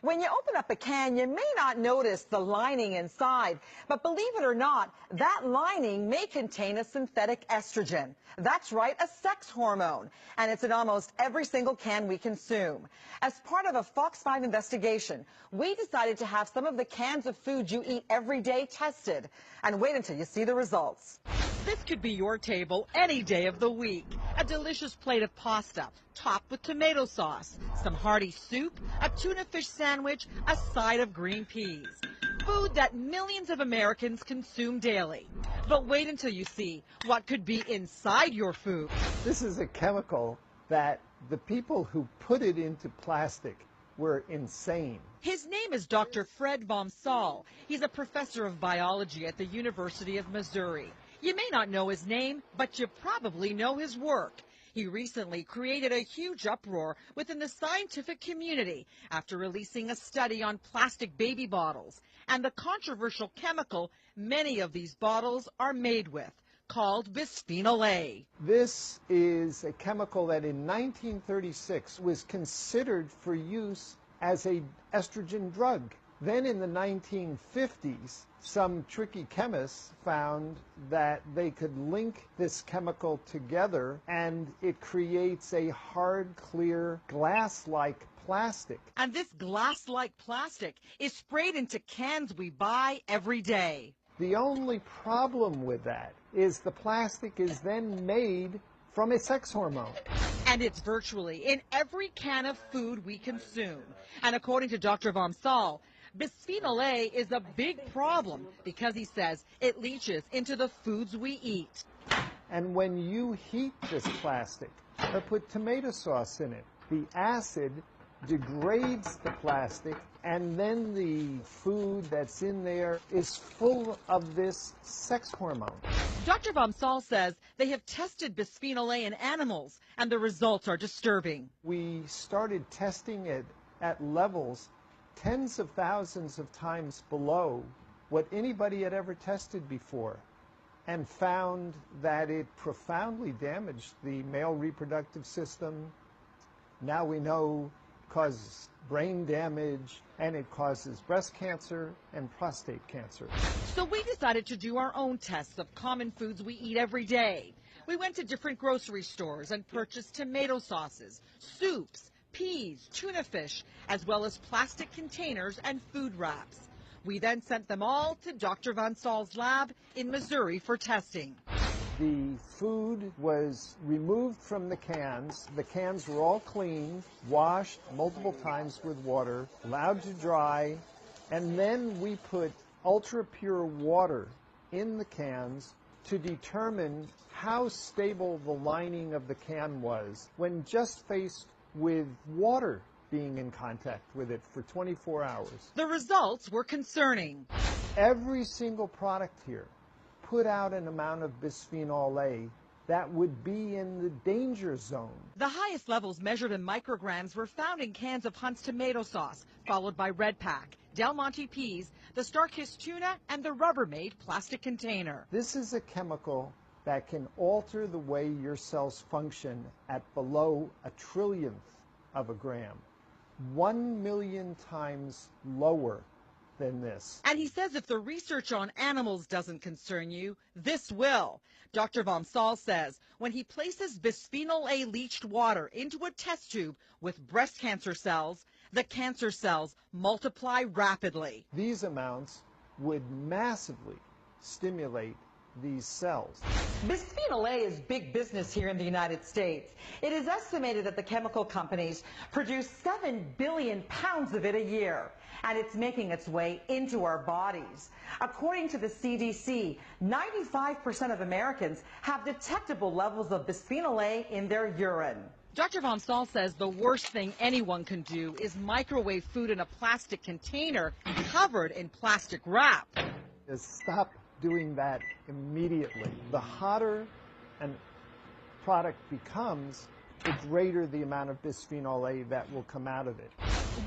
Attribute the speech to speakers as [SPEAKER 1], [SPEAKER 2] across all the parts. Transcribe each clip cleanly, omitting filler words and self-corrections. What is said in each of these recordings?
[SPEAKER 1] When you open up a can, you may not notice the lining inside, but believe it or not, that lining may contain a synthetic estrogen. That's right, a sex hormone, and it's in almost every single can we consume. As part of a Fox 5 investigation, we decided to have some of the cans of food you eat every day tested, and wait until you see the results.
[SPEAKER 2] This could be your table any day of the week. A delicious plate of pasta, topped with tomato sauce, some hearty soup, a tuna fish sandwich, a side of green peas. Food that millions of Americans consume daily. But wait until you see what could be inside your food.
[SPEAKER 3] This is a chemical that the people who put it into plastic were insane.
[SPEAKER 2] His name is Dr. Fred Vom Saal. He's a professor of biology at the University of Missouri. You may not know his name, but you probably know his work. He recently created a huge uproar within the scientific community after releasing a study on plastic baby bottles and the controversial chemical many of these bottles are made with, called bisphenol A.
[SPEAKER 3] This is a chemical that in 1936 was considered for use as an estrogen drug. Then in the 1950s, some tricky chemists found that they could link this chemical together and it creates a hard, clear, glass-like plastic.
[SPEAKER 2] And this glass-like plastic is sprayed into cans we buy every day.
[SPEAKER 3] The only problem with that is the plastic is then made from a sex hormone.
[SPEAKER 2] And it's virtually in every can of food we consume. And according to Dr. Vom Saal, bisphenol A is a big problem because he says it leaches into the foods we eat.
[SPEAKER 3] And when you heat this plastic or put tomato sauce in it, the acid degrades the plastic and then the food that's in there is full of this sex hormone.
[SPEAKER 2] Dr. Vom Saal says they have tested bisphenol A in animals and the results are disturbing.
[SPEAKER 3] We started testing it at levels tens of thousands of times below what anybody had ever tested before and found that it profoundly damaged the male reproductive system. Now we know it causes brain damage and it causes breast cancer and prostate cancer.
[SPEAKER 2] So we decided to do our own tests of common foods we eat every day. We went to different grocery stores and purchased tomato sauces, soups, peas, tuna fish, as well as plastic containers and food wraps. We then sent them all to Dr. Vom Saal's lab in Missouri for testing.
[SPEAKER 3] The food was removed from the cans. The cans were all cleaned, washed multiple times with water, allowed to dry, and then we put ultra pure water in the cans to determine how stable the lining of the can was when just faced with water being in contact with it for 24 hours.
[SPEAKER 2] The results were concerning.
[SPEAKER 3] Every single product here put out an amount of bisphenol A that would be in the danger zone.
[SPEAKER 2] The highest levels measured in micrograms were found in cans of Hunt's tomato sauce, followed by Red Pack, Del Monte peas, the Starkist tuna, and the Rubbermaid plastic container.
[SPEAKER 3] This is a chemical that can alter the way your cells function at below a trillionth of a gram, 1 million times lower than this.
[SPEAKER 2] And he says if the research on animals doesn't concern you, this will. Dr. Vom Saal says when he places bisphenol A leached water into a test tube with breast cancer cells, the cancer cells multiply rapidly.
[SPEAKER 3] These amounts would massively stimulate these cells.
[SPEAKER 1] Bisphenol A is big business here in the United States. It is estimated that the chemical companies produce 7 billion pounds of it a year, and it's making its way into our bodies. According to the CDC, 95% of Americans have detectable levels of bisphenol A in their urine.
[SPEAKER 2] Dr. Vom Saal says the worst thing anyone can do is microwave food in a plastic container covered in plastic wrap.
[SPEAKER 3] Stop doing that immediately. The hotter a product becomes, the greater the amount of bisphenol A that will come out of it.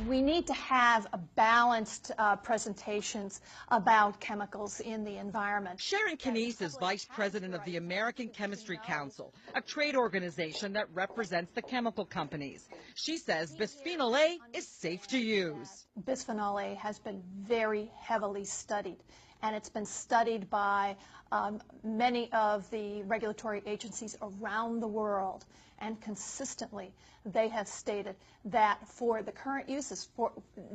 [SPEAKER 4] We need to have a balanced presentations about chemicals in the environment.
[SPEAKER 2] Sharon Knies is vice president of the American Chemistry Council, a trade organization that represents the chemical companies. She says bisphenol A is safe to use.
[SPEAKER 4] Bisphenol A has been very heavily studied, and it's been studied by many of the regulatory agencies around the world, and consistently they have stated that for the current uses,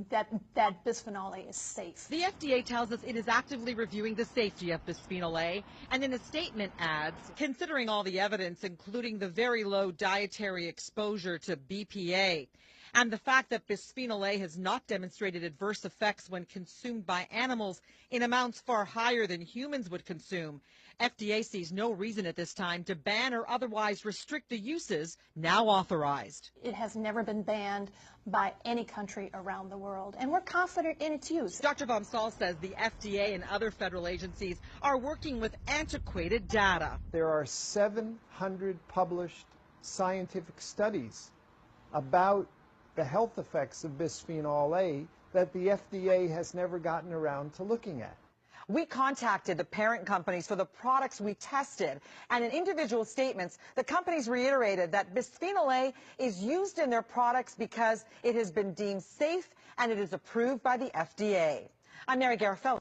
[SPEAKER 4] that bisphenol A is safe.
[SPEAKER 2] The FDA tells us it is actively reviewing the safety of bisphenol A, and in a statement adds, considering all the evidence, including the very low dietary exposure to BPA, and the fact that bisphenol A has not demonstrated adverse effects when consumed by animals in amounts far higher than humans would consume, FDA sees no reason at this time to ban or otherwise restrict the uses now authorized.
[SPEAKER 4] It has never been banned by any country around the world, and we're confident in its use.
[SPEAKER 2] Dr. Vom Saal says the FDA and other federal agencies are working with antiquated data.
[SPEAKER 3] There are 700 published scientific studies about the health effects of bisphenol A that the FDA has never gotten around to looking at.
[SPEAKER 1] We contacted the parent companies for the products we tested, and in individual statements, the companies reiterated that bisphenol A is used in their products because it has been deemed safe and it is approved by the FDA. I'm Mary Garofalo.